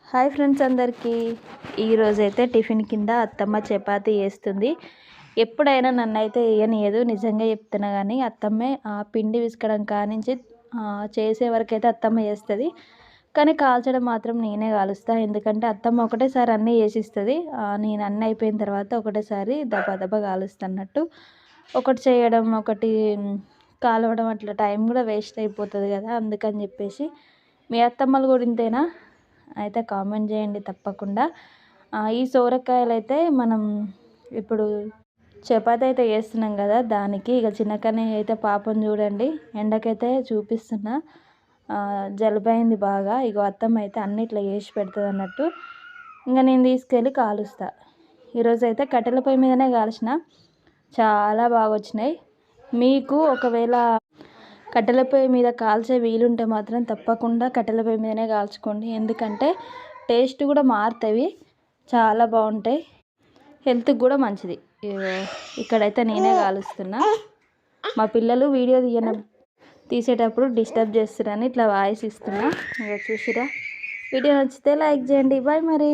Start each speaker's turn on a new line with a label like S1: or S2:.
S1: Hi friends అందరికీ. ఈరోజైతే tiffin కింద అత్తమ్మ చపాతీ చేస్తుంది. ఎప్పుడైనా నన్నైతే వేయనీయదు, నిజంగా చెప్తున్నా. కానీ అత్తమ్మే పిండి పిసకడం కానించి చేసే వరకైతే అత్తమ్మ చేస్తుంది. కానీ కాల్చడం మాత్రం నేనే కాలుస్తా. ఎందుకంటే అత్తమ్మ ఒకటేసారి అన్నీ చేసిస్తుంది. నేను అన్నీ అయిపోయిన తర్వాత ఒకటేసారి దబా దబా కాలుస్తా అన్నట్టు. ఒకటి చేయడం, ఒకటి కాలవడం, అట్లా టైం కూడా వేస్ట్ అయిపోతుంది కదా. అందుకని చెప్పేసి మీ అత్తమ్మలు కూడా ఇంతేనా అయితే కామెంట్ చేయండి తప్పకుండా. ఈ సోరకాయలు అయితే మనం ఇప్పుడు చపాతీ అయితే చేస్తున్నాం కదా, దానికి ఇక చిన్నకనే అయితే పాపం చూడండి ఎండకైతే చూపిస్తున్నా. జలుబు అయింది బాగా. ఇగో అత్తమ్మ అయితే అన్ని ఇట్లా చేసి పెడుతుంది అన్నట్టు. ఇంకా నేను తీసుకెళ్ళి కాలుస్తా. ఈరోజు అయితే కట్టెల పొయ్యి మీదనే కాల్చిన, చాలా బాగా వచ్చినాయి. మీకు ఒకవేళ కట్టెల పొయ్యి మీద కాల్చే వీలుంటే మాత్రం తప్పకుండా కట్టెల పొయ్యి మీదనే కాల్చుకోండి. ఎందుకంటే టేస్ట్ కూడా మారుతాయి, చాలా బాగుంటాయి, హెల్త్కి కూడా మంచిది. ఇక్కడైతే నేనే కాలుస్తున్నా. మా పిల్లలు వీడియో తీసేటప్పుడు డిస్టర్బ్ చేస్తున్నారని ఇట్లా వాయిస్ ఇస్తున్నా. చూసిరా. వీడియో నచ్చితే లైక్ చేయండి. బాయ్ మరి.